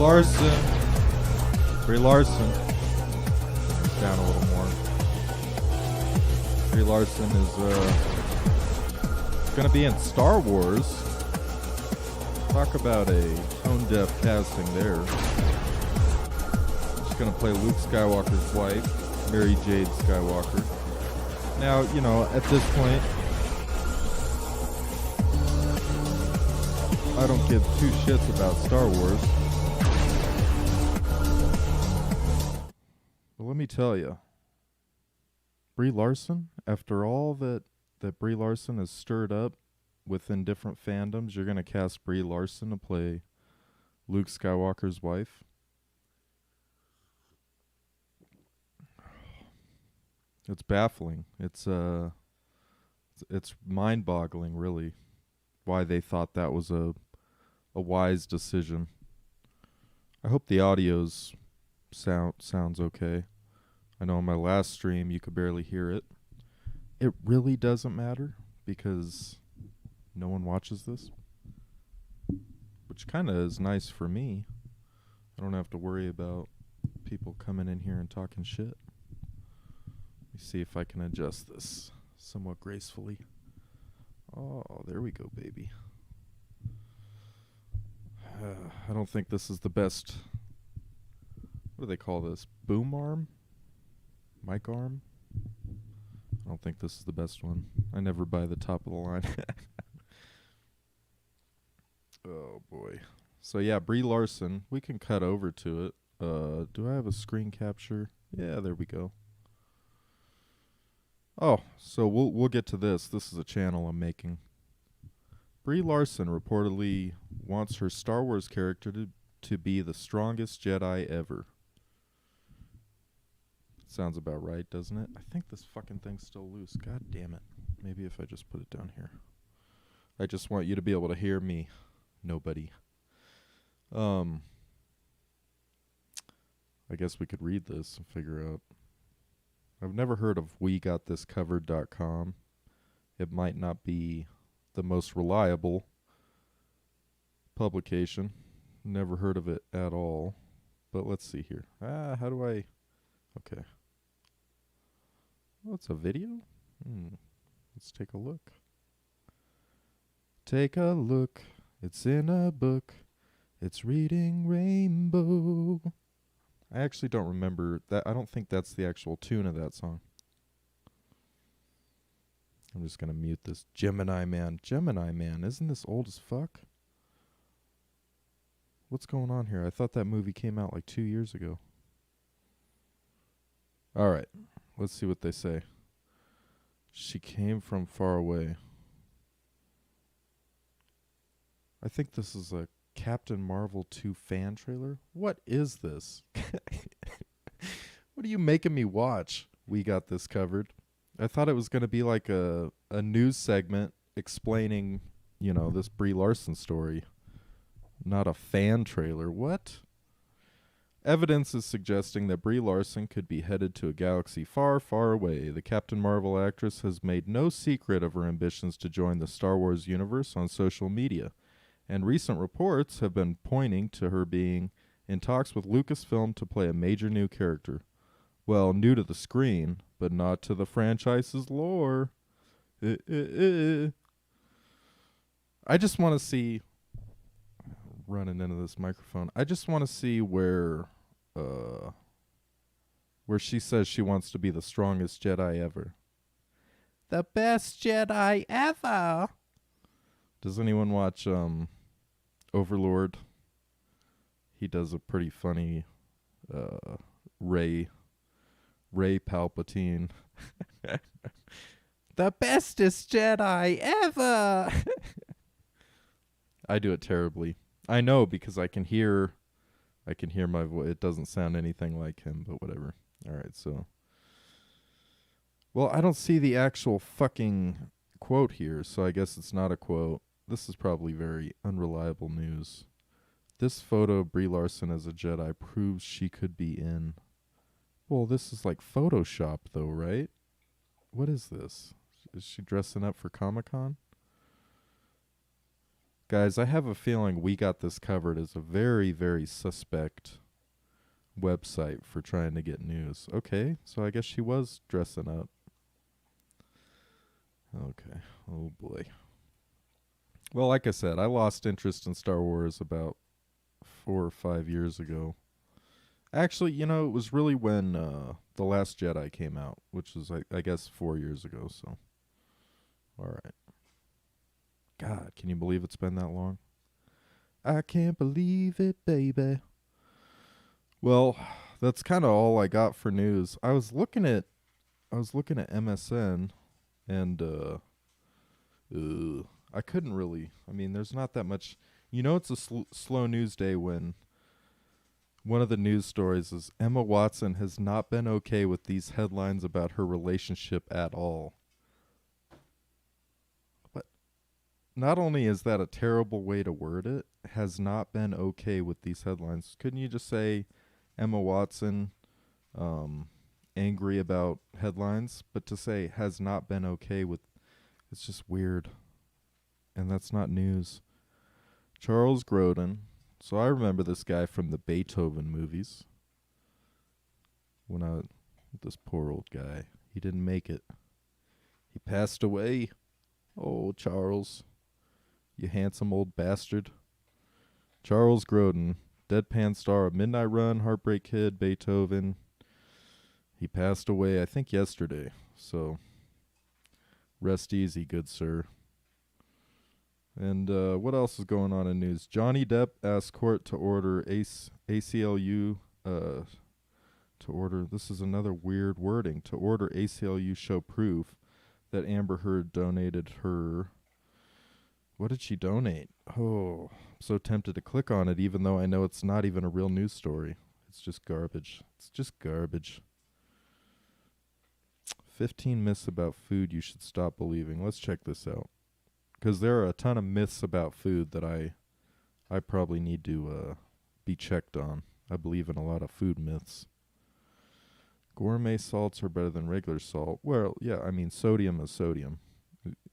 Larson. Brie Larson. Down a little more. Brie Larson is going to be in Star Wars. Talk about a tone-deaf casting there. She's going to play Luke Skywalker's wife, Mary Jade Skywalker. Now, you know, at this point, I don't give two shits about Star Wars. But let me tell you, Brie Larson, after all that Brie Larson has stirred up within different fandoms, you're going to cast Brie Larson to play Luke Skywalker's wife? It's baffling. It's mind-boggling, really, why they thought that was a wise decision. I hope the audio's sounds okay. I know on my last stream you could barely hear it. It really doesn't matter because no one watches this, which kind of is nice for me. I don't have to worry about people coming in here and talking shit. Let me see if I can adjust this somewhat gracefully. Oh, there we go, baby. I don't think this is the best. What do they call this? Boom arm? Mic arm? I don't think this is the best one. I never buy the top of the line. Oh, boy. So, yeah, Brie Larson. We can cut over to it. Do I have a screen capture? Yeah, there we go. Oh, so we'll get to this. This is a channel I'm making. Brie Larson reportedly wants her Star Wars character to be the strongest Jedi ever. Sounds about right, doesn't it? I think this fucking thing's still loose. God damn it. Maybe if I just put it down here. I just want you to be able to hear me. Nobody. I guess we could read this and figure out. I've never heard of WeGotThisCovered.com. It might not be the most reliable publication. Never heard of it at all. But let's see here. How do I... Okay. Oh, it's a video? Let's take a look. Take a look. It's in a book. It's reading Rainbow. I actually don't remember that. I don't think that's the actual tune of that song. I'm just going to mute this. Gemini Man. Gemini Man. Isn't this old as fuck? What's going on here? I thought that movie came out like 2 years ago. All right. Let's see what they say. She came from far away. I think this is a Captain Marvel 2 fan trailer. What is this? What are you making me watch? We Got This Covered. I thought it was going to be like a news segment explaining, you know, this Brie Larson story. Not a fan trailer. What? Evidence is suggesting that Brie Larson could be headed to a galaxy far, far away. The Captain Marvel actress has made no secret of her ambitions to join the Star Wars universe on social media, and recent reports have been pointing to her being in talks with Lucasfilm to play a major new character. Well, new to the screen, but not to the franchise's lore. I just want to see... running into this microphone. I just want to see where she says she wants to be the strongest Jedi ever. The best Jedi ever. Does anyone watch Overlord? He does a pretty funny Ray Palpatine. The bestest Jedi ever. I do it terribly. I know because I can hear my voice. It doesn't sound anything like him, but whatever. All right, so. Well, I don't see the actual fucking quote here, so I guess it's not a quote. This is probably very unreliable news. This photo of Brie Larson as a Jedi proves she could be in. Well, this is like Photoshop, though, right? What is this? Is she dressing up for Comic-Con? Guys, I have a feeling We Got This Covered is a very, very suspect website for trying to get news. Okay, so I guess she was dressing up. Okay, oh boy. Well, like I said, I lost interest in Star Wars about 4 or 5 years ago. Actually, it was really when The Last Jedi came out, which was, I guess, 4 years ago, so. Alright. God, can you believe it's been that long? I can't believe it, baby. Well, that's kind of all I got for news. I was looking at MSN and I couldn't really. I mean, there's not that much. It's a slow news day when one of the news stories is Emma Watson has not been okay with these headlines about her relationship at all. But not only is that a terrible way to word it, has not been okay with these headlines. Couldn't you just say Emma Watson angry about headlines? But to say has not been okay with, it's just weird. And that's not news. Charles Grodin. So I remember this guy from the Beethoven movies. This poor old guy, he didn't make it. He passed away. Oh, Charles, you handsome old bastard. Charles Grodin, deadpan star of Midnight Run, Heartbreak Kid, Beethoven. He passed away, I think, yesterday. So, rest easy, good sir. And what else is going on in news? Johnny Depp asked court to order ACLU to order. This is another weird wording. To order ACLU show proof that Amber Heard donated her. What did she donate? Oh, I'm so tempted to click on it, even though I know it's not even a real news story. It's just garbage. It's just garbage. 15 myths about food you should stop believing. Let's check this out. Because there are a ton of myths about food that I probably need to be checked on. I believe in a lot of food myths. Gourmet salts are better than regular salt. Well, yeah, I mean, sodium is sodium.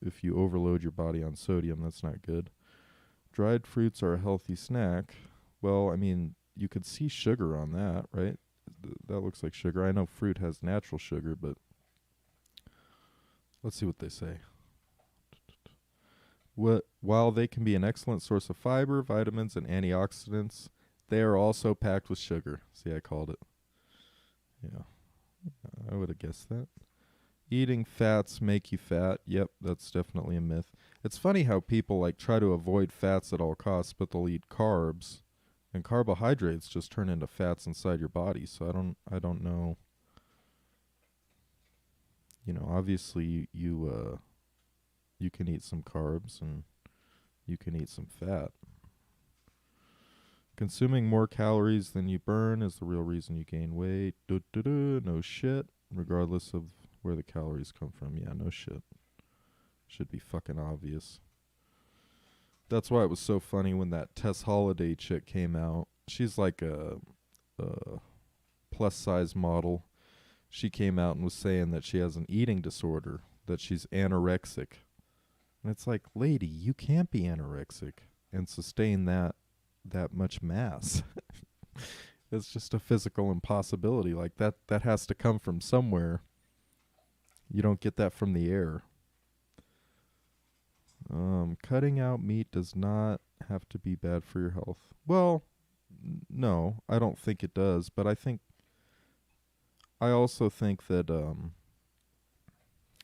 If you overload your body on sodium, that's not good. Dried fruits are a healthy snack. Well, I mean, you could see sugar on that, right? That looks like sugar. I know fruit has natural sugar, but let's see what they say. While they can be an excellent source of fiber, vitamins, and antioxidants, they are also packed with sugar. See, I called it. Yeah, I would have guessed that. Eating fats make you fat. Yep, that's definitely a myth. It's funny how people try to avoid fats at all costs, but they'll eat carbs, and carbohydrates just turn into fats inside your body. So I don't know. Obviously you can eat some carbs and you can eat some fat. Consuming more calories than you burn is the real reason you gain weight. No shit. Regardless of where the calories come from. Yeah, no shit. Should be fucking obvious. That's why it was so funny when that Tess Holiday chick came out. She's like a plus size model. She came out and was saying that she has an eating disorder, that she's anorexic. And it's like, lady, you can't be anorexic and sustain that much mass. It's just a physical impossibility. Like that has to come from somewhere. You don't get that from the air. Cutting out meat does not have to be bad for your health. Well, no, I don't think it does, but I also think that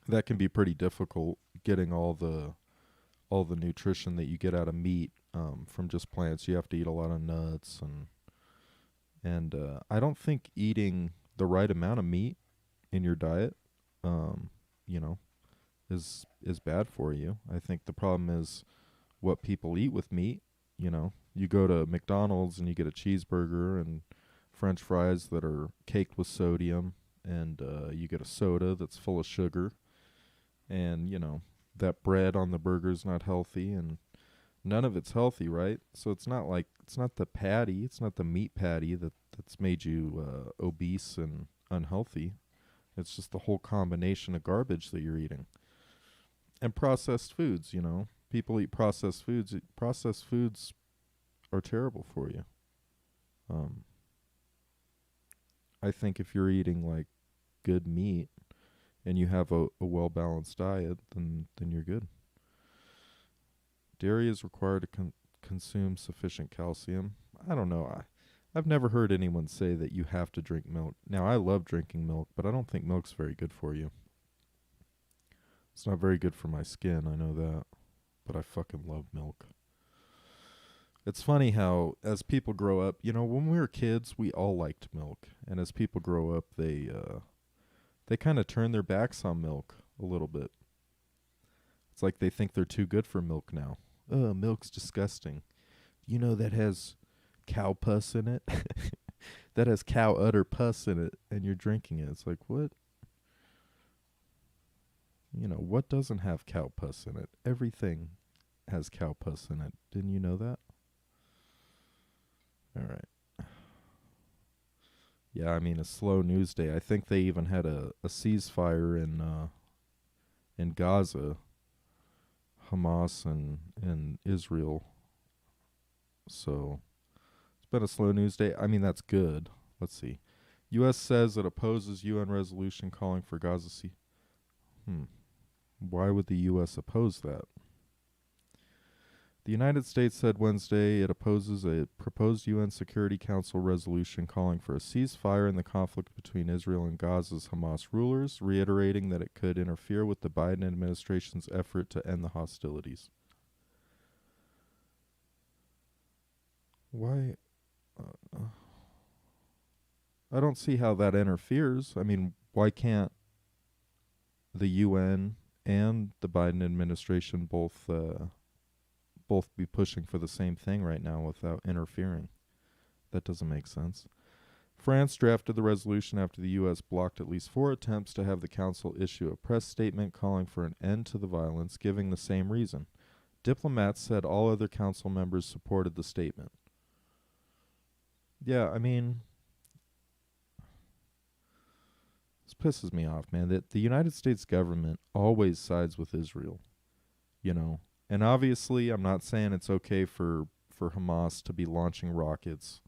that can be pretty difficult, getting all the nutrition that you get out of meat from just plants. You have to eat a lot of nuts and I don't think eating the right amount of meat in your diet is bad for you. I think the problem is what people eat with meat. You go to McDonald's and you get a cheeseburger and French fries that are caked with sodium, and you get a soda that's full of sugar, and that bread on the burger is not healthy, and none of it's healthy, right? So it's not the patty, it's not the meat patty that's made you obese and unhealthy. It's just the whole combination of garbage that you're eating. And processed foods, people eat processed foods. Processed foods are terrible for you. Um, I think if you're eating like good meat and you have a well balanced diet, then you're good. Dairy is required to consume sufficient calcium. I don't know. I've never heard anyone say that you have to drink milk. Now, I love drinking milk, but I don't think milk's very good for you. It's not very good for my skin, I know that. But I fucking love milk. It's funny how, as people grow up, when we were kids, we all liked milk. And as people grow up, they kind of turn their backs on milk a little bit. It's like they think they're too good for milk now. Milk's disgusting. That has cow pus in it? That has cow udder pus in it, and you're drinking it. It's like, what? What doesn't have cow pus in it? Everything has cow pus in it. Didn't you know that? All right. Yeah, I mean, a slow news day. I think they even had a ceasefire in Gaza, Hamas and Israel. So it's been a slow news day. I mean, that's good. Let's see. U.S. says it opposes UN resolution calling for Gaza sea. Why would the U.S. oppose that? The United States said Wednesday it opposes a proposed UN Security Council resolution calling for a ceasefire in the conflict between Israel and Gaza's Hamas rulers, reiterating that it could interfere with the Biden administration's effort to end the hostilities. Why? I don't see how that interferes. I mean, why can't the UN and the Biden administration both be pushing for the same thing right now without interfering? That doesn't make sense. France drafted the resolution after the U.S. blocked at least 4 attempts to have the council issue a press statement calling for an end to the violence, giving the same reason. Diplomats said all other council members supported the statement. Yeah, I mean, this pisses me off, man, that the United States government always sides with Israel, And obviously, I'm not saying it's okay for Hamas to be launching rockets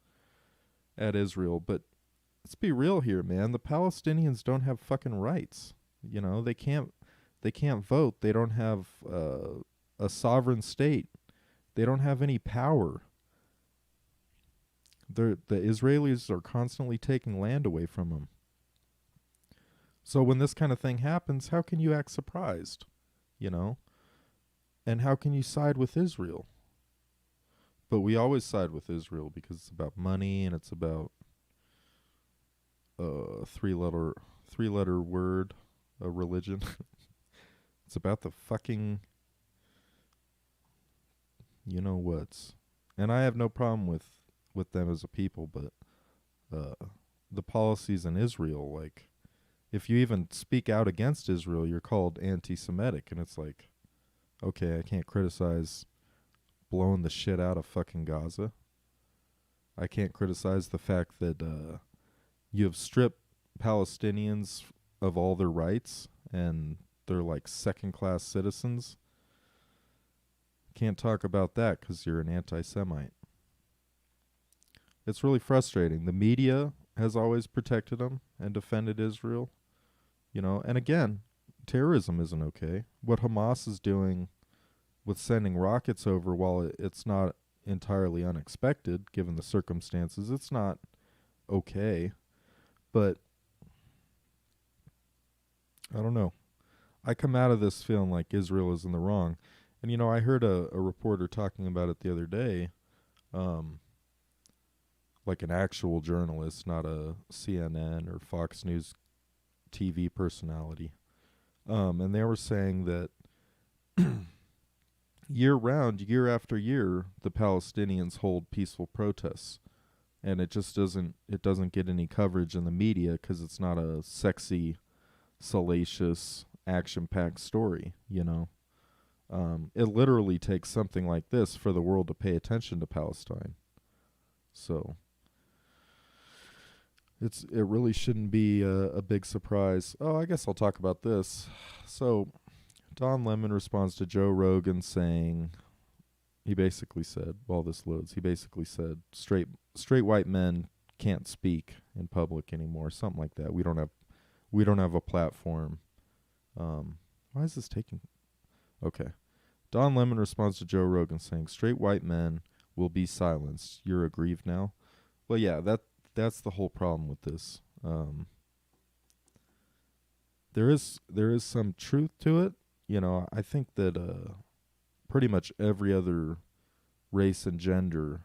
at Israel, but let's be real here, man. The Palestinians don't have fucking rights. They can't vote. They don't have a sovereign state. They don't have any power. The Israelis are constantly taking land away from them. So when this kind of thing happens, how can you act surprised? And how can you side with Israel? But we always side with Israel because it's about money and it's about three-letter word, a religion. It's about the fucking you-know-whats. And I have no problem with them as a people, but the policies in Israel, like, if you even speak out against Israel, you're called anti-Semitic, and it's like, okay, I can't criticize blowing the shit out of fucking Gaza. I can't criticize the fact that you have stripped Palestinians of all their rights, and they're like second-class citizens. Can't talk about that because you're an anti-Semite. It's really frustrating. The media has always protected them and defended Israel. And again, terrorism isn't okay. What Hamas is doing with sending rockets over, while it's not entirely unexpected, given the circumstances, it's not okay. But I don't know. I come out of this feeling like Israel is in the wrong. And, I heard a reporter talking about it the other day, like an actual journalist, not a CNN or Fox News TV personality. And they were saying that year-round, year after year, the Palestinians hold peaceful protests. And it just doesn't get any coverage in the media because it's not a sexy, salacious, action-packed story, It literally takes something like this for the world to pay attention to Palestine. So it really shouldn't be a big surprise. Oh, I guess I'll talk about this. So Don Lemon responds to Joe Rogan saying, he basically said, while this loads, he basically said, straight white men can't speak in public anymore, something like that. We don't have a platform. Why is this taking? Okay. Don Lemon responds to Joe Rogan saying, straight white men will be silenced. You're aggrieved now? Well, yeah, that's the whole problem with this. There is some truth to it. You know, I think that pretty much every other race and gender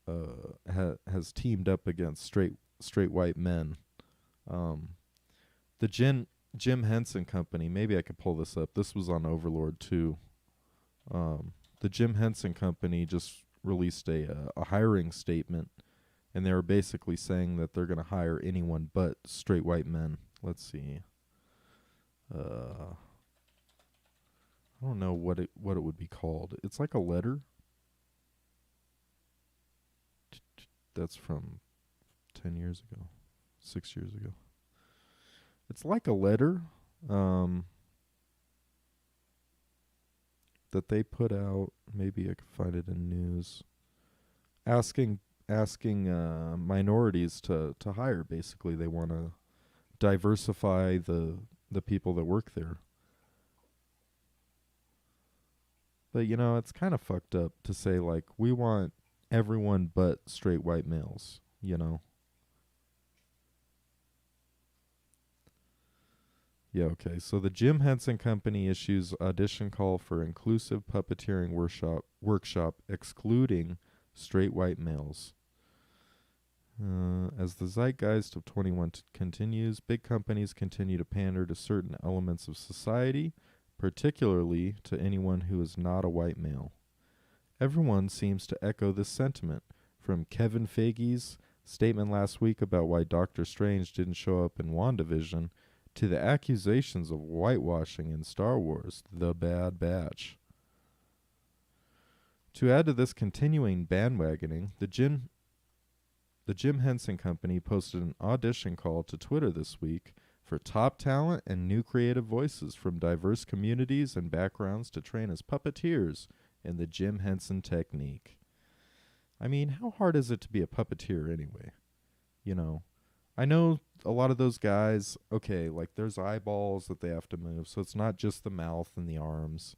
has teamed up against straight white men. The Jim Henson Company, maybe I could pull this up. This was on Overlord too. The Jim Henson Company just released a hiring statement, and they were basically saying that they're going to hire anyone but straight white men. Let's see. I don't know what it would be called. It's like a letter. That's from 10 years ago, 6 years ago. It's like a letter that they put out. Maybe I could find it in news. Asking minorities to hire. Basically, they want to diversify the people that work there. But you know, it's kind of fucked up to say like we want everyone but straight white males. You know. Yeah, okay. So the Jim Henson Company issues audition call for inclusive puppeteering workshop excluding straight white males. As the zeitgeist of 21 continues, big companies continue to pander to certain elements of society, particularly to anyone who is not a white male. Everyone seems to echo this sentiment, from Kevin Feige's statement last week about why Doctor Strange didn't show up in WandaVision to the accusations of whitewashing in Star Wars: The Bad Batch. To add to this continuing bandwagoning, the Jim Henson Company posted an audition call to Twitter this week for top talent and new creative voices from diverse communities and backgrounds to train as puppeteers in the Jim Henson technique. I mean, how hard is it to be a puppeteer anyway? You know, I know a lot of those guys, okay, like there's eyeballs that they have to move, so it's not just the mouth and the arms.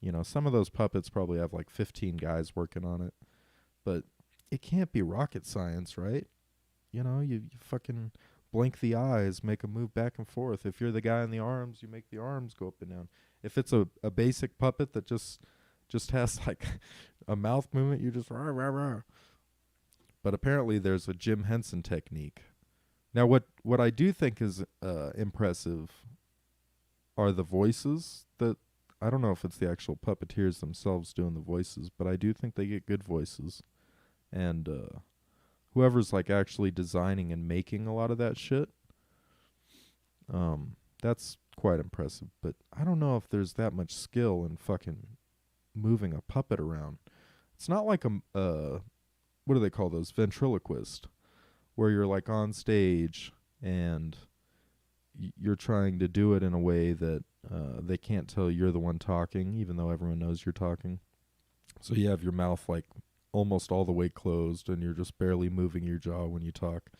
You know, some of those puppets probably have like 15 guys working on it, but it can't be rocket science, right? You know, you fucking blink the eyes, make them move back and forth. If you're the guy in the arms, you make the arms go up and down. If it's a basic puppet that just has like a mouth movement, you just rah, rah, rah. But apparently there's a Jim Henson technique. Now, what I do think is impressive are the voices. That I don't know if it's the actual puppeteers themselves doing the voices, but I do think they get good voices. And whoever's like actually designing and making a lot of that shit, that's quite impressive. But I don't know if there's that much skill in fucking moving a puppet around. It's not like what do they call those? Ventriloquist, where you're like on stage and you're trying to do it in a way that they can't tell you're the one talking, even though everyone knows you're talking. So you have your mouth like almost all the way closed and you're just barely moving your jaw when you talk.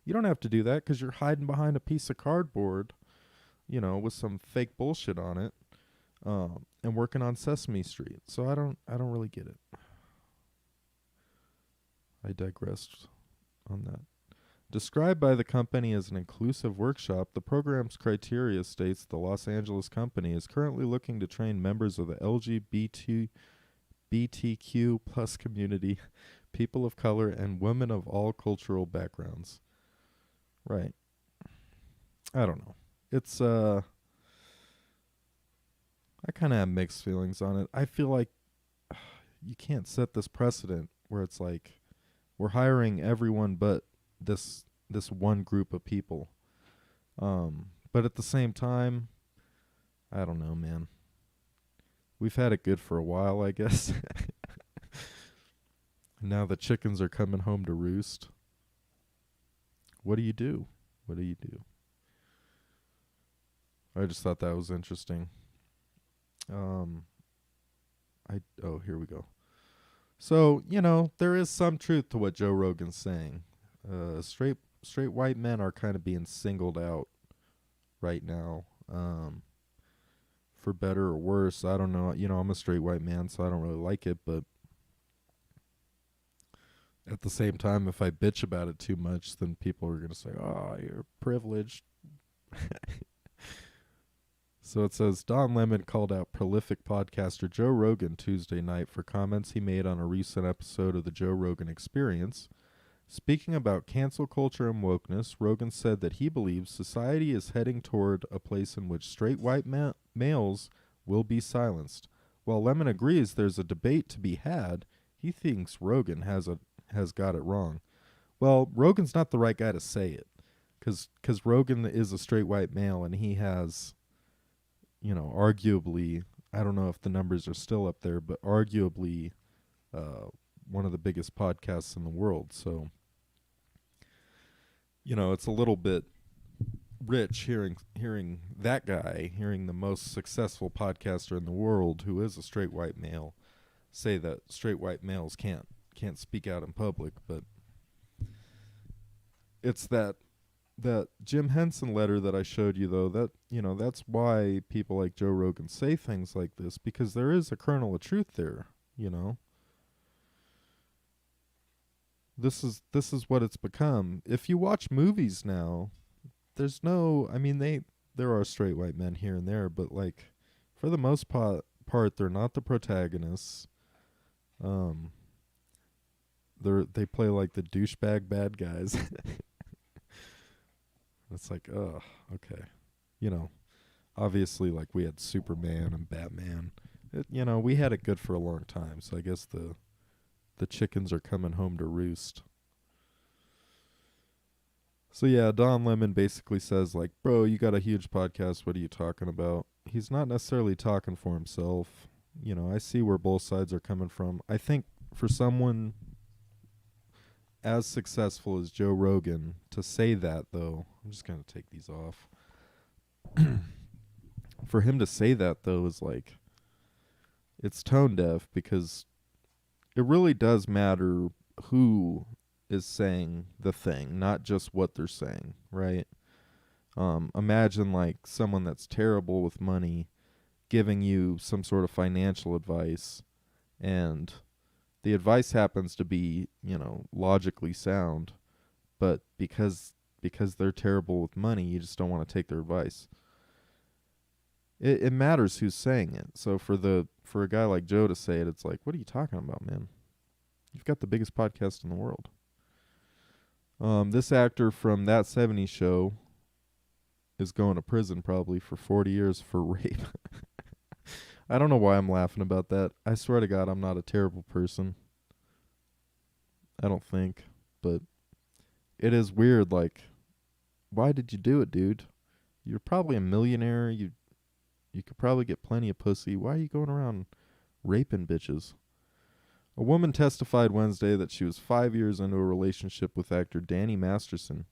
You don't have to do that because you're hiding behind a piece of cardboard, you know, with some fake bullshit on it, and working on Sesame Street. So I don't really get it. I digressed on that. Described by the company as an inclusive workshop, the program's criteria states the Los Angeles company is currently looking to train members of the LGBTQ plus community, people of color, and women of all cultural backgrounds. Right. I don't know. It's, I kind of have mixed feelings on it. I feel like you can't set this precedent where it's like, we're hiring everyone but this one group of people. But at the same time, I don't know, man. We've had it good for a while, I guess. Now the chickens are coming home to roost. What do you do? What do you do? I just thought that was interesting. Um, here we go. So, there is some truth to what Joe Rogan's saying. Straight white men are kind of being singled out right now. For better or worse, I don't know. I'm a straight white man, so I don't really like it, but at the same time, if I bitch about it too much, then people are going to say, "Oh, you're privileged." So it says, Don Lemon called out prolific podcaster Joe Rogan Tuesday night for comments he made on a recent episode of The Joe Rogan Experience. Speaking about cancel culture and wokeness, Rogan said that he believes society is heading toward a place in which straight white males will be silenced. While Lemon agrees there's a debate to be had, he thinks Rogan has got it wrong. Well, Rogan's not the right guy to say it, because Rogan is a straight white male, and he has, arguably, I don't know if the numbers are still up there, but arguably one of the biggest podcasts in the world. So, it's a little bit rich hearing that guy, hearing the most successful podcaster in the world, who is a straight white male, say that straight white males can't speak out in public. But it's that Jim Henson letter that I showed you, though, that that's why people like Joe Rogan say things like this, because there is a kernel of truth there. This is what it's become. If you watch movies now, there's no, there are straight white men here and there, but like for the most part they're not the protagonists. They play like the douchebag bad guys. It's like, oh, okay. Obviously, like, we had Superman and Batman. We had it good for a long time, so I guess the chickens are coming home to roost. So yeah, Don Lemon basically says, like, bro, you got a huge podcast, what are you talking about? He's not necessarily talking for himself. I see where both sides are coming from. I think for someone as successful as Joe Rogan to say that, though, I'm just going to take these off. For him to say that, though, is like, it's tone deaf, because it really does matter who is saying the thing, not just what they're saying, right? Imagine like someone that's terrible with money giving you some sort of financial advice, and the advice happens to be, logically sound, but because they're terrible with money, you just don't want to take their advice. It matters who's saying it. So for a guy like Joe to say it, it's like, what are you talking about, man? You've got the biggest podcast in the world. This actor from That 70s Show is going to prison probably for 40 years for rape. I don't know why I'm laughing about that. I swear to God, I'm not a terrible person. I don't think. But it is weird, like, why did you do it, dude? You're probably a millionaire. You could probably get plenty of pussy. Why are you going around raping bitches? A woman testified Wednesday that she was 5 years into a relationship with actor Danny Masterson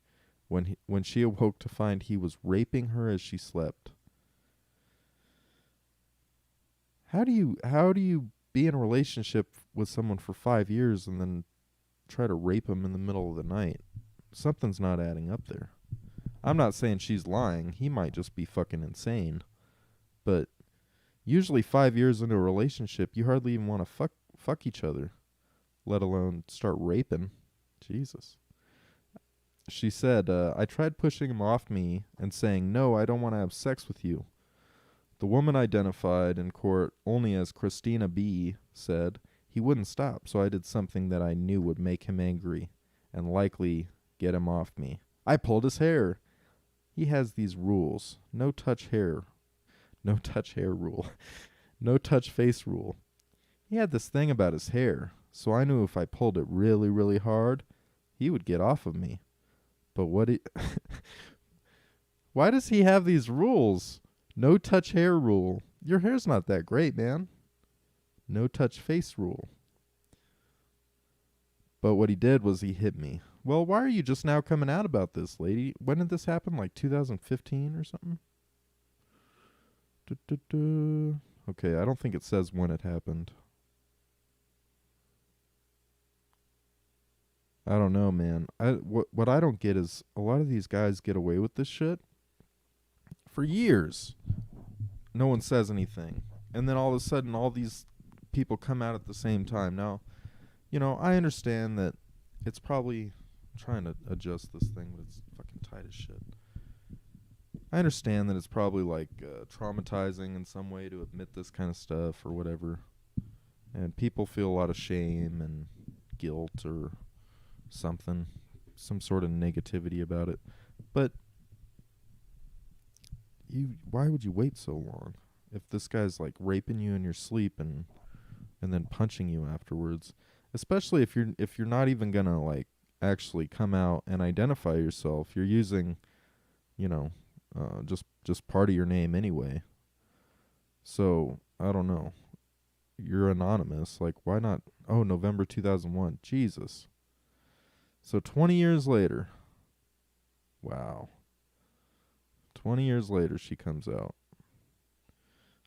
when she awoke to find he was raping her as she slept. How do you be in a relationship with someone for 5 years and then try to rape him in the middle of the night? Something's not adding up there. I'm not saying she's lying. He might just be fucking insane. But usually 5 years into a relationship, you hardly even want to fuck each other, let alone start raping. Jesus. She said, I tried pushing him off me and saying, no, I don't want to have sex with you. The woman, identified in court only as Christina B., said he wouldn't stop, so I did something that I knew would make him angry and likely get him off me. I pulled his hair. He has these rules. No touch hair. No touch hair rule. No touch face rule. He had this thing about his hair, so I knew if I pulled it really, really hard, he would get off of me. But why does he have these rules? No touch hair rule. Your hair's not that great, man. No touch face rule. But what he did was he hit me. Well, why are you just now coming out about this, lady? When did this happen? Like 2015 or something? Okay, I don't think it says when it happened. I don't know, man. What I don't get is a lot of these guys get away with this shit for years. No one says anything. And then all of a sudden all these people come out at the same time. Now, I understand that it's probably I'm trying to adjust this thing, but it's fucking tight as shit. I understand that it's probably like traumatizing in some way to admit this kind of stuff or whatever. And people feel a lot of shame and guilt or something, some sort of negativity about it. But why would you wait so long? If this guy's like raping you in your sleep and then punching you afterwards, especially if you're not even gonna like actually come out and identify yourself, you're using, just part of your name anyway. So I don't know. You're anonymous. Like, why not? Oh, November 2001. Jesus. So 20 years later. Wow. 20 years later, she comes out.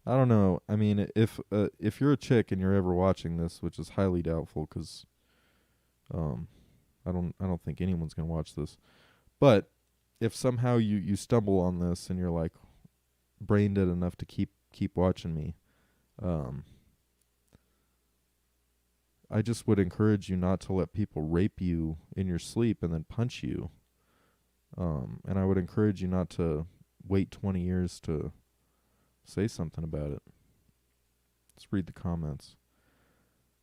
I don't know. I mean, if you're a chick and you're ever watching this, which is highly doubtful, because I don't think anyone's gonna watch this. But if somehow you stumble on this and you're like brain dead enough to keep watching me, I just would encourage you not to let people rape you in your sleep and then punch you. And I would encourage you not to wait 20 years to say something about it. Let's read the comments.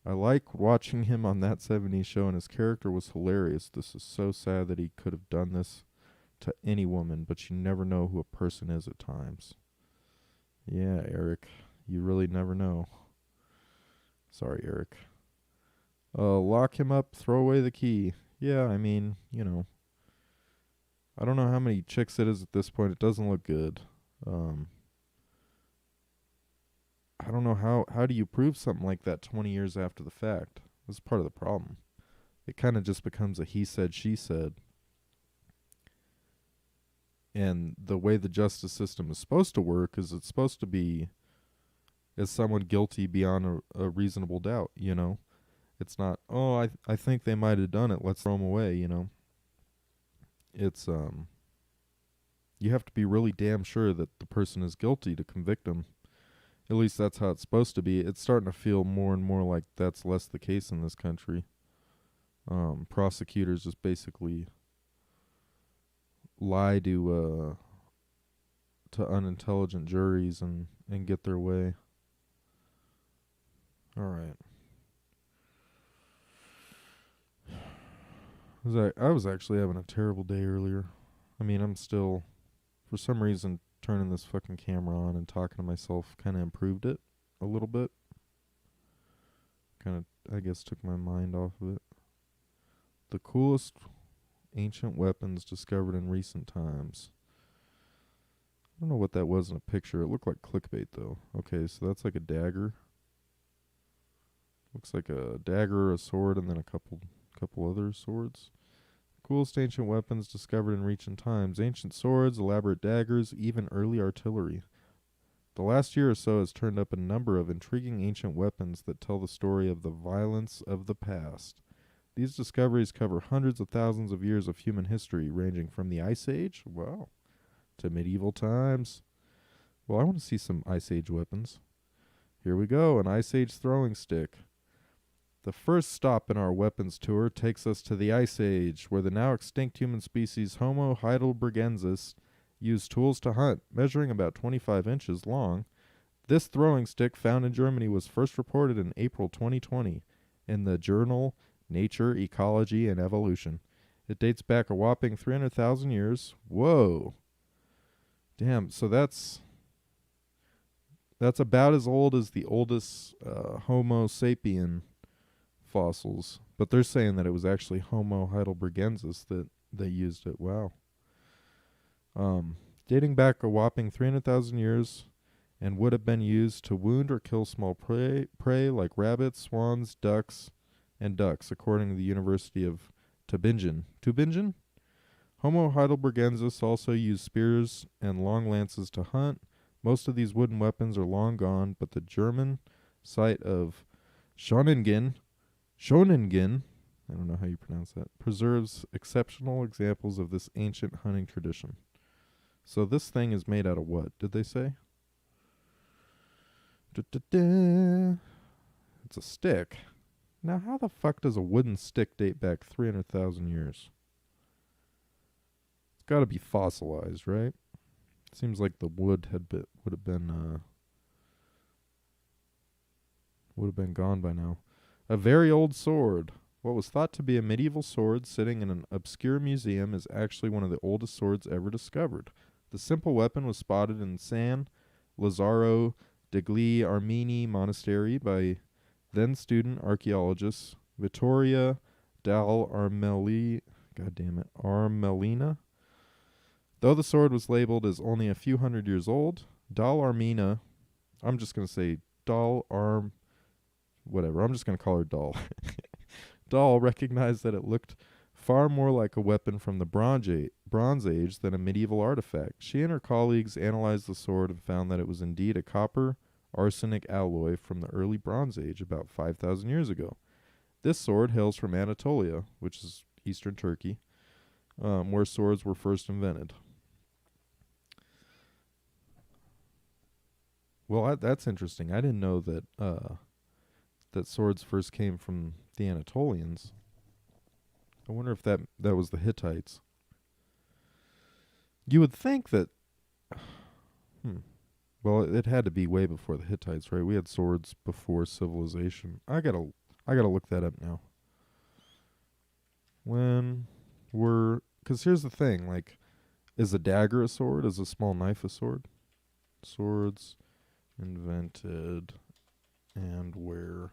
I like watching him on That 70s Show, and his character was hilarious. This is so sad that he could have done this to any woman, but you never know who a person is at times. Yeah, Eric, you really never know. Sorry, Eric. Lock him up, throw away the key. Yeah, I mean, I don't know how many chicks it is at this point. It doesn't look good. I don't know how do you prove something like that 20 years after the fact? That's part of the problem. It kind of just becomes a he said, she said. And the way the justice system is supposed to work is it's supposed to be, is someone guilty beyond a reasonable doubt, It's not, oh, I think they might have done it, let's throw them away, It's, you have to be really damn sure that the person is guilty to convict them. At least that's how it's supposed to be. It's starting to feel more and more like that's less the case in this country. Prosecutors just basically lie to unintelligent juries and get their way. All right. I was actually having a terrible day earlier. I mean, I'm still, for some reason, turning this fucking camera on and talking to myself kind of improved it a little bit. Kind of, I guess, took my mind off of it. The coolest ancient weapons discovered in recent times. I don't know what that was in a picture. It looked like clickbait, though. Okay, so that's like a dagger. Looks like a dagger, a sword, and then a couple other swords. Coolest ancient weapons discovered in recent times. Ancient swords, elaborate daggers, even early artillery. The last year or so has turned up a number of intriguing ancient weapons that tell the story of the violence of the past. These discoveries cover hundreds of thousands of years of human history, ranging from the Ice Age, wow, to medieval times. Well, I want to see some Ice Age weapons. Here we go, an Ice Age throwing stick. The first stop in our weapons tour takes us to the Ice Age, where the now extinct human species Homo heidelbergensis used tools to hunt, measuring about 25 inches long. This throwing stick, found in Germany, was first reported in April 2020 in the journal Nature, Ecology, and Evolution. It dates back a whopping 300,000 years. Whoa. Damn, so that's about as old as the oldest Homo sapien fossils, but they're saying that it was actually Homo heidelbergensis that they used it. Wow. Dating back a whopping 300,000 years, and would have been used to wound or kill small prey like rabbits, swans, and ducks, according to the University of Tübingen. Tübingen? Homo heidelbergensis also used spears and long lances to hunt, Most of these wooden weapons are long gone, but the German site of Schoningen, I don't know how you pronounce that, preserves exceptional examples of this ancient hunting tradition. So this thing is made out of what, did they say? Da-da-da. It's a stick. Now, how the fuck does a wooden stick date back 300,000 years? It's got to be fossilized, right? Seems like the wood would have been gone by now. A very old sword. What was thought to be a medieval sword sitting in an obscure museum is actually one of the oldest swords ever discovered. The simple weapon was spotted in San Lazzaro degli Armeni Monastery by then student archaeologist Vittoria dal Armelina. Though the sword was labeled as only a few hundred years old, Dal Armina, I'm just going to say Dal Arm, whatever, I'm just going to call her Dal. Dal recognized that it looked far more like a weapon from the Bronze Age than a medieval artifact. She and her colleagues analyzed the sword and found that it was indeed a copper arsenic alloy from the early Bronze Age, about 5,000 years ago. This sword hails from Anatolia, which is eastern Turkey, where swords were first invented. Well, that's interesting. I didn't know that that swords first came from the Anatolians. I wonder if that was the Hittites. You would think that. Well, it had to be way before the Hittites, right? We had swords before civilization. I gotta look that up now. Because here's the thing, like, is a dagger a sword? Is a small knife a sword? Swords invented and where?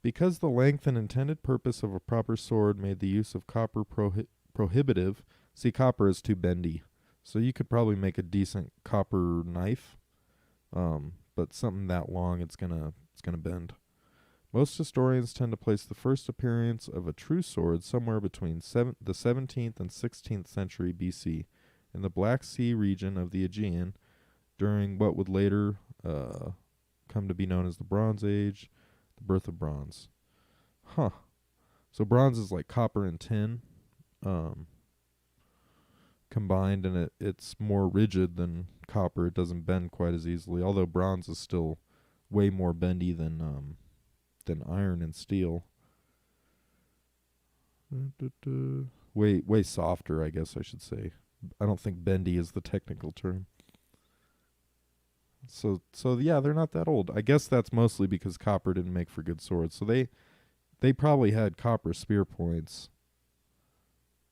Because the length and intended purpose of a proper sword made the use of copper prohibitive. See, copper is too bendy. So you could probably make a decent copper knife, but something that long, it's gonna bend. Most historians tend to place the first appearance of a true sword somewhere between the 17th and 16th century BC in the Black Sea region of the Aegean during what would later come to be known as the Bronze Age, the birth of bronze. Huh. So bronze is like copper and tin combined, and it's more rigid than copper. It doesn't bend quite as easily, although bronze is still way more bendy than iron and steel. Way softer, I guess I should say. I don't think bendy is the technical term. So yeah, they're not that old. I guess that's mostly because copper didn't make for good swords. So they probably had copper spear points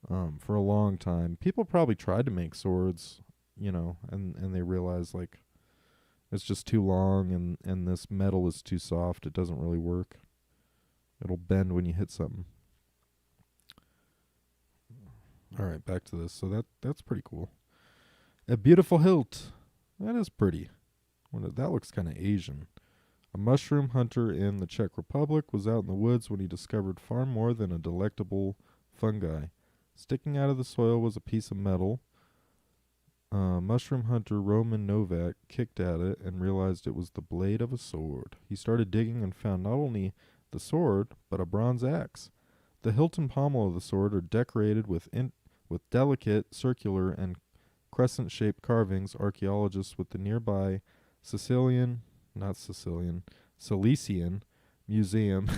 for a long time. People probably tried to make swords, and they realized, like, it's just too long and this metal is too soft. It doesn't really work. It'll bend when you hit something. All right, back to this. So that's pretty cool. A beautiful hilt. That is pretty. That looks kind of Asian. A mushroom hunter in the Czech Republic was out in the woods when he discovered far more than a delectable fungi. Sticking out of the soil was a piece of metal. Mushroom hunter Roman Novak kicked at it and realized it was the blade of a sword. He started digging and found not only the sword, but a bronze axe. The hilt and pommel of the sword are decorated with delicate, circular, and crescent-shaped carvings. Archaeologists with the nearby Cilician Museum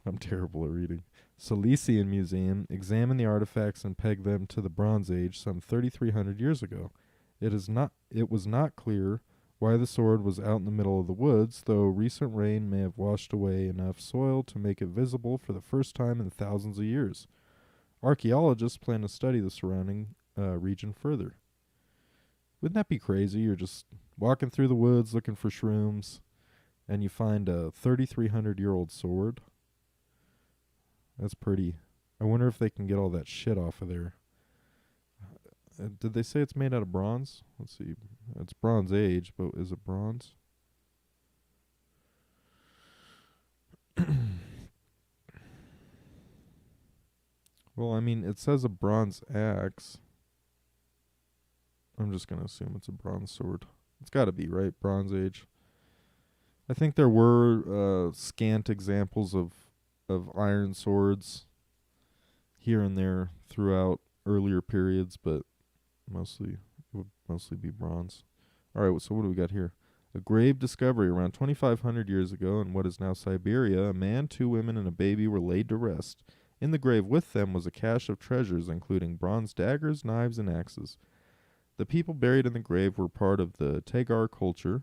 I'm terrible at reading. Cilician Museum examined the artifacts and pegged them to the Bronze Age some 3,300 years ago. It was not clear why the sword was out in the middle of the woods, though recent rain may have washed away enough soil to make it visible for the first time in thousands of years. Archaeologists plan to study the surrounding region further. Wouldn't that be crazy? You're just walking through the woods looking for shrooms, and you find a 3,300-year-old sword. That's pretty. I wonder if they can get all that shit off of there. Did they say it's made out of bronze? Let's see. It's Bronze Age, but is it bronze? Well, I mean, it says a bronze axe. I'm just going to assume it's a bronze sword. It's got to be, right? Bronze Age. I think there were scant examples of iron swords here and there throughout earlier periods, but it would mostly be bronze. All right, so what do we got here? A grave discovery around 2,500 years ago in what is now Siberia. A man, 2 women, and a baby were laid to rest. In the grave with them was a cache of treasures, including bronze daggers, knives, and axes. The people buried in the grave were part of the Tagar culture.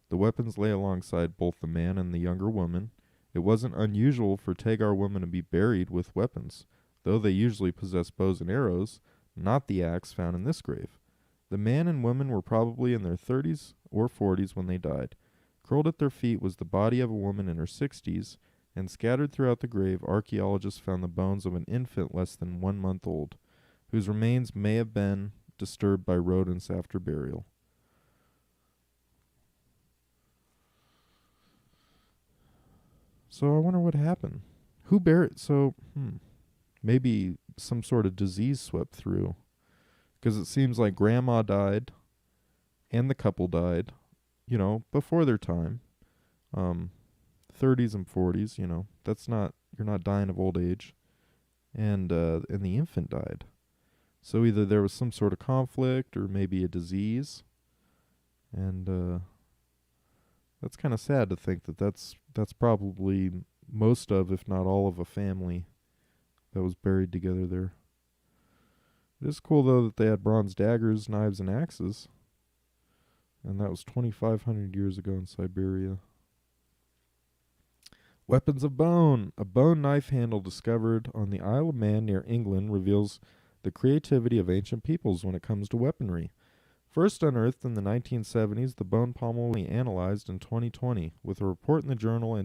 The weapons lay alongside both the man and the younger woman. It wasn't unusual for Tagar women to be buried with weapons, though they usually possessed bows and arrows, not the axe found in this grave. The man and woman were probably in their 30s or 40s when they died. Curled at their feet was the body of a woman in her 60s, and scattered throughout the grave, archaeologists found the bones of an infant less than 1 month old, whose remains may have been disturbed by rodents after burial. So I wonder what happened. Who buried? Maybe some sort of disease swept through. Because it seems like grandma died and the couple died, before their time. 30s and 40s, you're not dying of old age. And the infant died. So either there was some sort of conflict or maybe a disease. And that's kind of sad to think that's probably most of, if not all of, a family that was buried together there. It is cool, though, that they had bronze daggers, knives, and axes. And that was 2,500 years ago in Siberia. Weapons of bone. A bone knife handle discovered on the Isle of Man near England reveals the creativity of ancient peoples when it comes to weaponry. First unearthed in the 1970s, the bone pommel was analyzed in 2020 with a report in the journal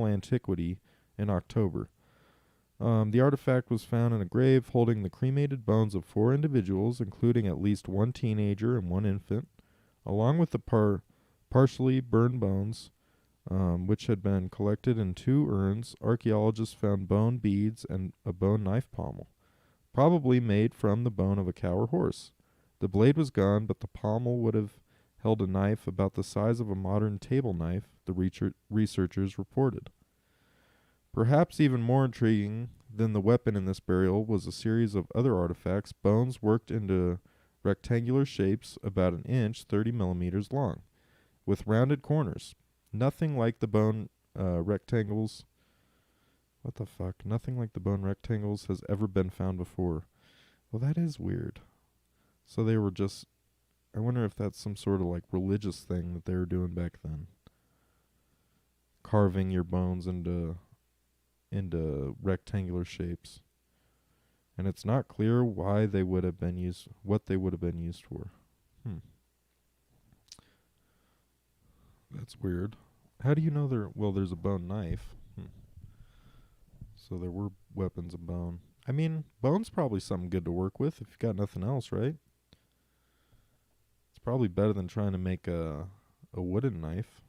Antiquity in October. The artifact was found in a grave holding the cremated bones of 4 individuals, including at least 1 teenager and 1 infant, along with the partially burned bones, which had been collected in 2 urns. Archaeologists found bone beads and a bone knife pommel, probably made from the bone of a cow or horse. The blade was gone, but the pommel would have held a knife about the size of a modern table knife, the researchers reported. Perhaps even more intriguing than the weapon in this burial was a series of other artifacts, bones worked into rectangular shapes about 1 inch, 30 millimeters long, with rounded corners. Nothing like the bone rectangles. What the fuck? Nothing like the bone rectangles has ever been found before. Well, that is weird. So they were just... I wonder if that's some sort of religious thing that they were doing back then. Carving your bones into rectangular shapes. And it's not clear why they would have been used, what they would have been used for. That's weird. How do you know there's a bone knife? So there were weapons of bone. I mean, bone's probably something good to work with if you've got nothing else, right? It's probably better than trying to make a wooden knife.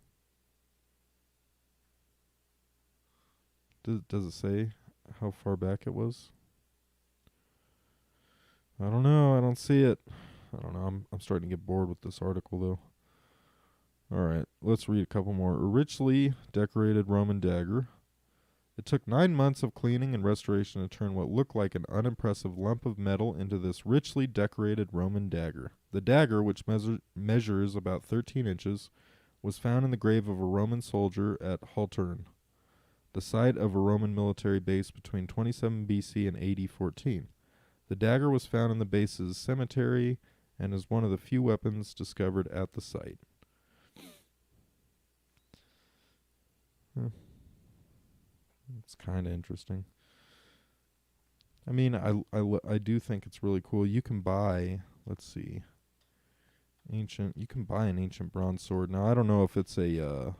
Does it say how far back it was? I don't know. I don't see it. I don't know. I'm starting to get bored with this article, though. All right, let's read a couple more. A richly decorated Roman dagger. It took 9 months of cleaning and restoration to turn what looked like an unimpressive lump of metal into this richly decorated Roman dagger. The dagger, which measures about 13 inches, was found in the grave of a Roman soldier at Haltern, the site of a Roman military base between 27 BC and AD 14. The dagger was found in the base's cemetery and is one of the few weapons discovered at the site. It's kind of interesting. I mean, I do think it's really cool. You can buy, let's see, you can buy an ancient bronze sword. Now, I don't know if it's a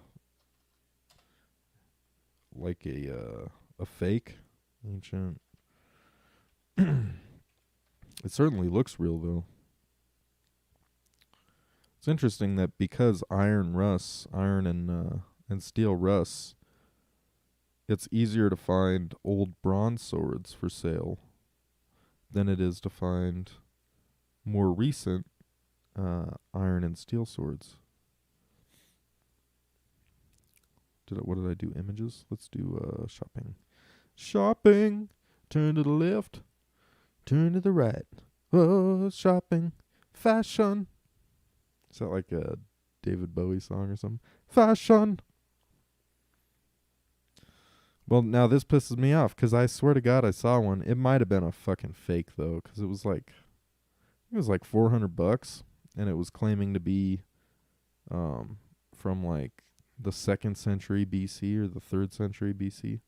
fake ancient. It certainly looks real, though. It's interesting that because iron and steel rusts, it's easier to find old bronze swords for sale than it is to find more recent iron and steel swords. What did I do? Images? Let's do shopping. Shopping! Turn to the left. Turn to the right. Oh, shopping. Fashion. Is that like a David Bowie song or something? Fashion! Well, now this pisses me off, because I swear to God I saw one. It might have been a fucking fake, though, because it was like $400, and it was claiming to be from like the 2nd century BC or the 3rd century BC.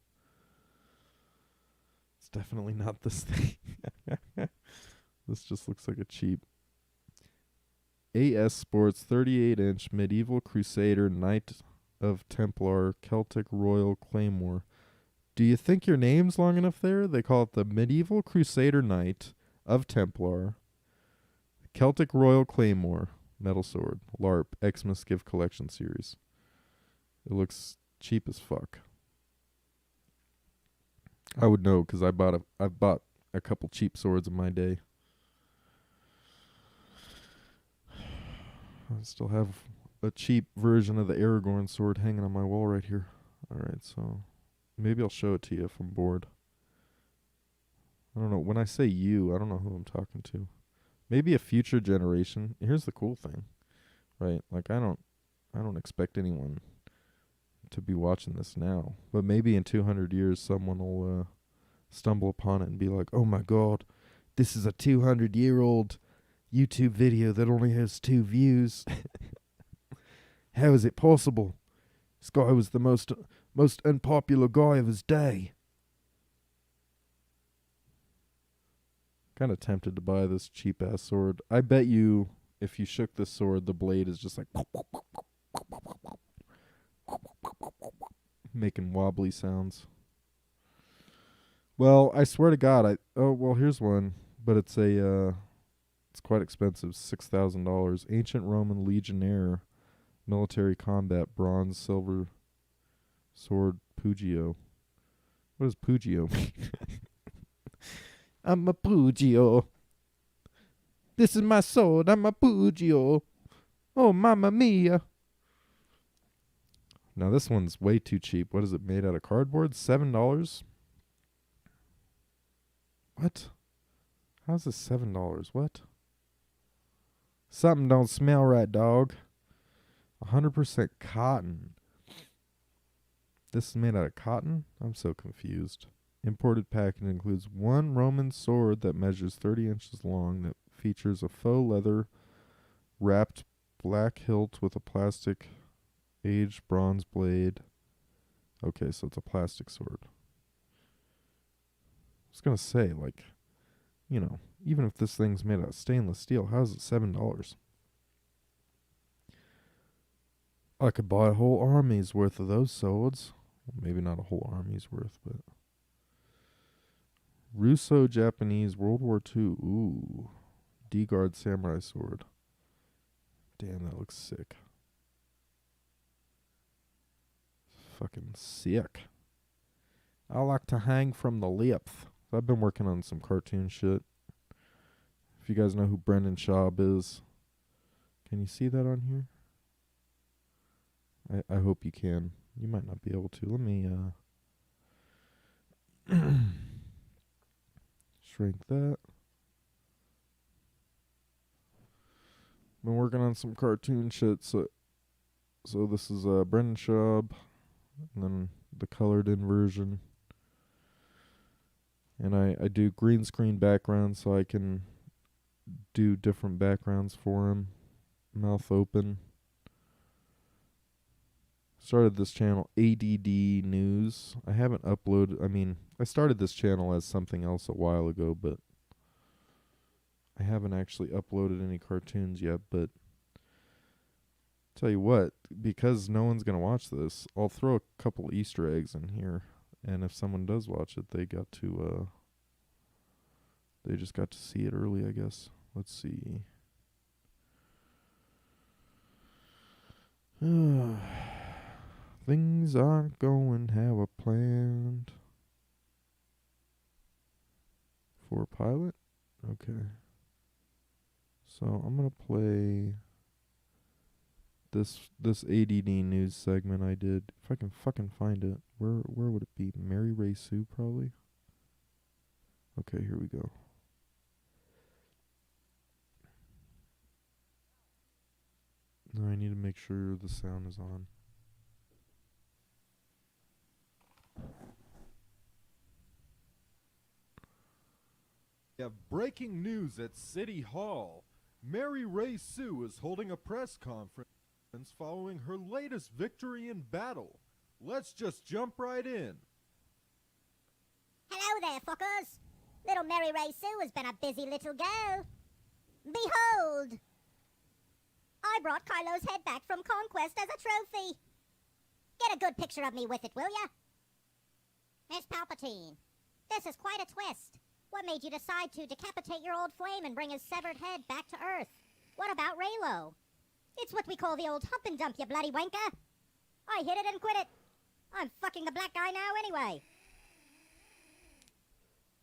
It's definitely not this thing. This just looks like a cheap AS Sports 38-inch medieval crusader Knight of Templar Celtic Royal Claymore. Do you think your name's long enough there? They call it the medieval crusader Knight of Templar Celtic Royal Claymore metal sword, LARP Xmas Gift Collection Series. It looks cheap as fuck. I would know, because I've bought a couple cheap swords in my day. I still have a cheap version of the Aragorn sword hanging on my wall right here. Alright, so maybe I'll show it to you if I'm bored. I don't know. When I say you, I don't know who I'm talking to. Maybe a future generation. Here's the cool thing, right? Like, I don't expect anyone to be watching this now, but maybe in 200 years someone will stumble upon it and be like, "Oh my God, this is a 200-year-old YouTube video that only has 2 views. How is it possible? This guy was the most unpopular guy of his day." Kind of tempted to buy this cheap ass sword. I bet you if you shook this sword, the blade is just like making wobbly sounds. Well, I swear to God, here's one, but it's quite expensive, $6,000. Ancient Roman Legionnaire, military combat, bronze, silver sword, Pugio. What does Pugio mean? I'm a Pugio. This is my sword. I'm a Pugio. Oh, mamma mia. Now this one's way too cheap. What is it made out of? Cardboard? $7? What? How's this $7? What? Something don't smell right, dog. 100% cotton. This is made out of cotton? I'm so confused. Imported packaging includes one Roman sword that measures 30 inches long that features a faux leather wrapped black hilt with a plastic aged bronze blade. Okay, so it's a plastic sword. I was going to say, like, you know, even if this thing's made out of stainless steel, how is it $7? I could buy a whole army's worth of those swords. Well, maybe not a whole army's worth, but Russo-Japanese World War II. Ooh. D-Guard samurai sword. Damn, that looks sick. Fucking sick. I like to hang from the lips. I've been working on some cartoon shit. If you guys know who Brendan Schaub is, can you see that on here? I hope you can. You might not be able to. Let me shrink that. Been working on some cartoon shit, so this is Brendan Schaub, and then the colored in version. And I do green screen backgrounds so I can do different backgrounds for him. Mouth open. Started this channel, ADD News. I haven't uploaded, I started this channel as something else a while ago, but I haven't actually uploaded any cartoons yet. But tell you what, because no one's going to watch this, I'll throw a couple Easter eggs in here. And if someone does watch it, they just got to see it early, I guess. Let's see. Things aren't going how I planned. For a pilot? Okay. So I'm gonna play this ADD news segment I did. If I can fucking find it. Where would it be? Mary Ray Sue probably? Okay, here we go. No, I need to make sure the sound is on. We have breaking news at City Hall. Mary Ray Sue is holding a press conference following her latest victory in battle. Let's just jump right in. Hello there, fuckers. Little Mary Ray Sue has been a busy little girl. Behold! I brought Kylo's head back from Conquest as a trophy. Get a good picture of me with it, will ya? Miss Palpatine, this is quite a twist. What made you decide to decapitate your old flame and bring his severed head back to Earth? What about Raylo? It's what we call the old hump and dump, you bloody wanker. I hit it and quit it. I'm fucking the black guy now anyway.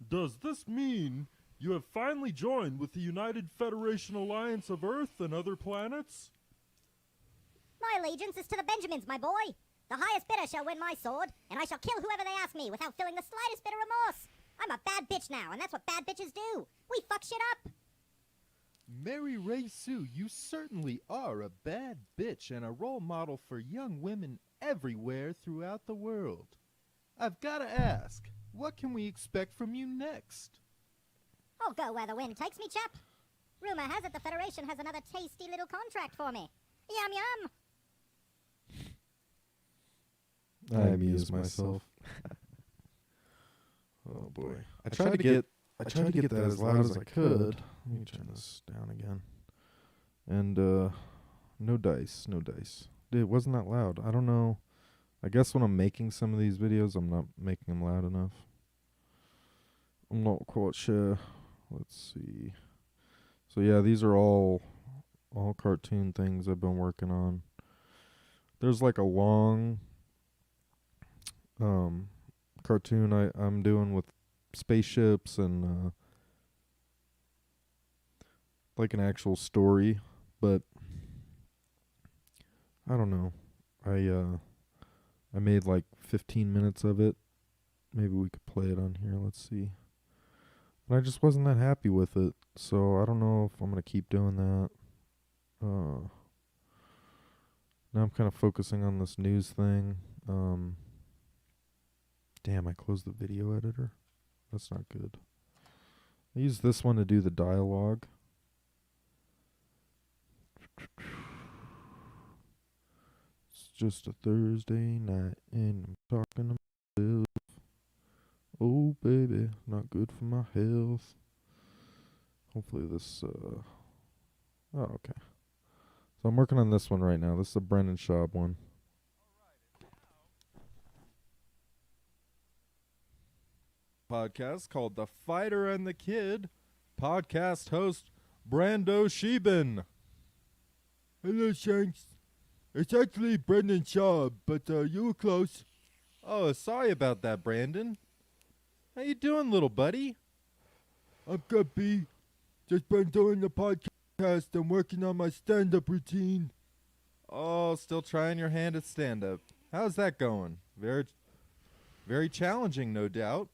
Does this mean you have finally joined with the United Federation Alliance of Earth and other planets? My allegiance is to the Benjamins, my boy. The highest bidder shall win my sword, and I shall kill whoever they ask me without feeling the slightest bit of remorse. I'm a bad bitch now, and that's what bad bitches do. We fuck shit up. Mary Ray Sue, you certainly are a bad bitch and a role model for young women everywhere throughout the world. I've got to ask, what can we expect from you next? I'll go where the wind takes me, chap. Rumor has it the Federation has another tasty little contract for me. Yum yum. I amuse myself. Oh boy. I tried to get that as loud as I could. Let me turn this down again. And no dice. It wasn't that loud. I don't know. I guess when I'm making some of these videos, I'm not making them loud enough. I'm not quite sure. Let's see. So yeah, these are all cartoon things I've been working on. There's like a long cartoon I'm doing with spaceships and like an actual story, but I don't know. I made like 15 minutes of it. Maybe we could play it on here. Let's see. And I just wasn't that happy with it, so I don't know if I'm gonna keep doing that. Now I'm kind of focusing on this news thing. Damn, I closed the video editor. That's not good. I use this one to do the dialogue. It's just a Thursday night and I'm talking to myself. Oh baby, not good for my health. Hopefully this oh okay. So I'm working on this one right now. This is a Brendan Schaub one. Podcast called The Fighter and the Kid. Podcast host Brando Sheben. Hello, Shanks. It's actually Brendan Schaub, but you were close. Oh, sorry about that, Brandon. How you doing, little buddy? I'm good, B. Just been doing the podcast and working on my stand-up routine. Oh, still trying your hand at stand-up. How's that going? Very challenging, no doubt.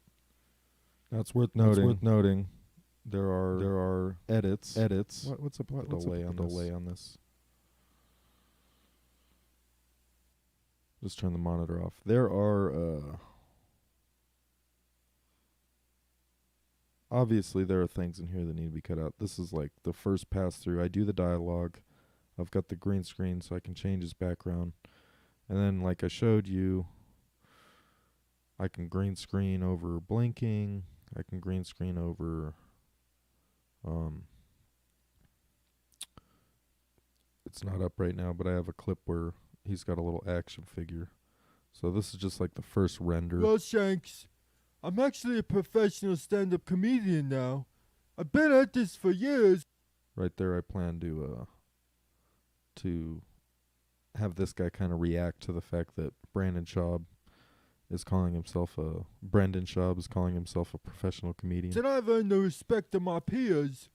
That's worth noting. There are edits. What's the delay on this? Just turn the monitor off. There are obviously there are things in here that need to be cut out. This is like the first pass through. I do the dialogue. I've got the green screen so I can change his background. And then like I showed you, I can green screen over blinking. I can green screen over it's not up right now, but I have a clip where he's got a little action figure. So this is just like the first render. Well, Shanks, I'm actually a professional stand-up comedian now. I've been at this for years. Right there I plan to have this guy kind of react to the fact that Brendan Schaub is calling himself a professional comedian. And I've earned the respect of my peers.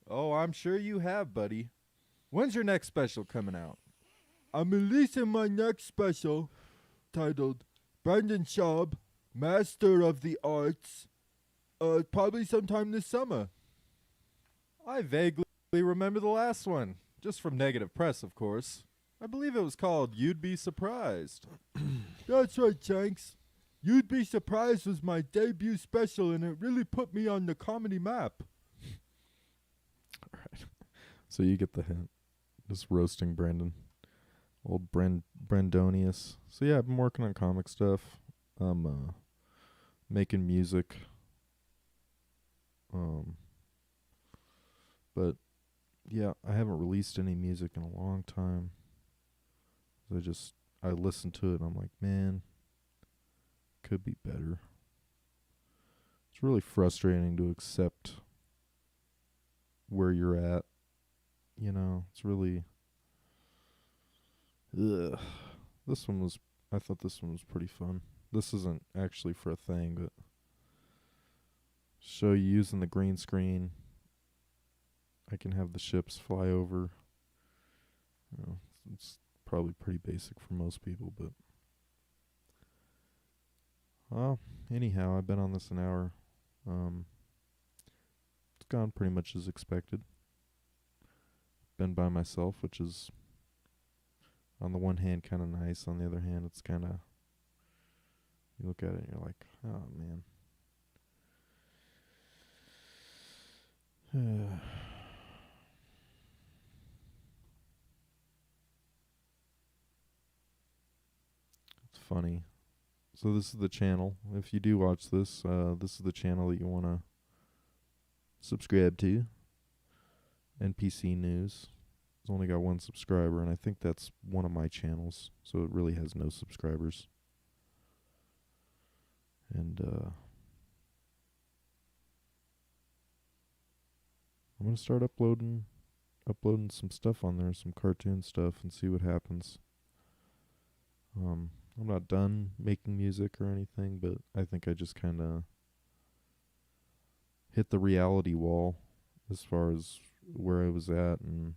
Oh, I'm sure you have, buddy. When's your next special coming out? I'm releasing my next special titled Brandon Schaub, Master of the Arts, probably sometime this summer. I vaguely remember the last one, just from negative press, of course. I believe it was called You'd Be Surprised. That's right, Shanks. You'd Be Surprised was my debut special, and it really put me on the comedy map. All right. So you get the hint. Just roasting Brandon. Old Brandonius. So yeah, I've been working on comic stuff. I'm making music. But yeah, I haven't released any music in a long time. I listen to it and I'm like, man, could be better. It's really frustrating to accept where you're at. You know, it's really ugh. I thought this one was pretty fun. This isn't actually for a thing, but show you using the green screen. I can have the ships fly over. You know, it's probably pretty basic for most people, but well, anyhow, I've been on this an hour. It's gone pretty much as expected. Been by myself, which is on the one hand kind of nice. On the other hand, it's kind of, you look at it and you're like, oh man. It's funny. So this is the channel. If you do watch this, this is the channel that you want to subscribe to. NPC News. It's only got one subscriber, and I think that's one of my channels, so it really has no subscribers. And I'm gonna start uploading some stuff on there, some cartoon stuff, and see what happens. I'm not done making music or anything, but I think I just kind of hit the reality wall as far as where I was at, and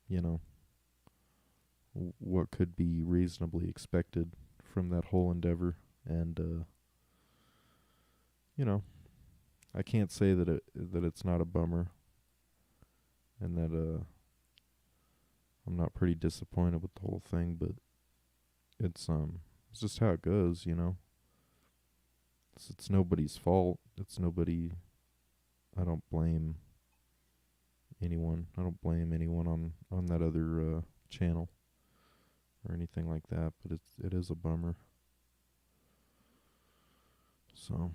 you know what could be reasonably expected from that whole endeavor. And you know, I can't say that it's not a bummer, and that I'm not pretty disappointed with the whole thing, but it's just how it goes, you know. It's nobody's fault. It's nobody. I don't blame anyone. I don't blame anyone on that other channel or anything like that, but it is a bummer. So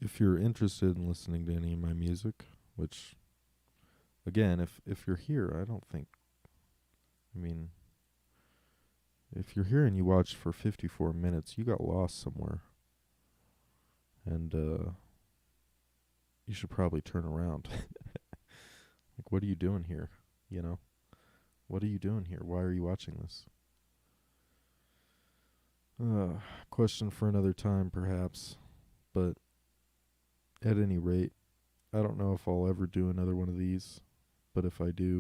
if you're interested in listening to any of my music, which again, if you're here, I mean, if you're here and you watched for 54 minutes, you got lost somewhere. And you should probably turn around. Like, what are you doing here? You know? What are you doing here? Why are you watching this? Question for another time, perhaps. But at any rate, I don't know if I'll ever do another one of these. But if I do,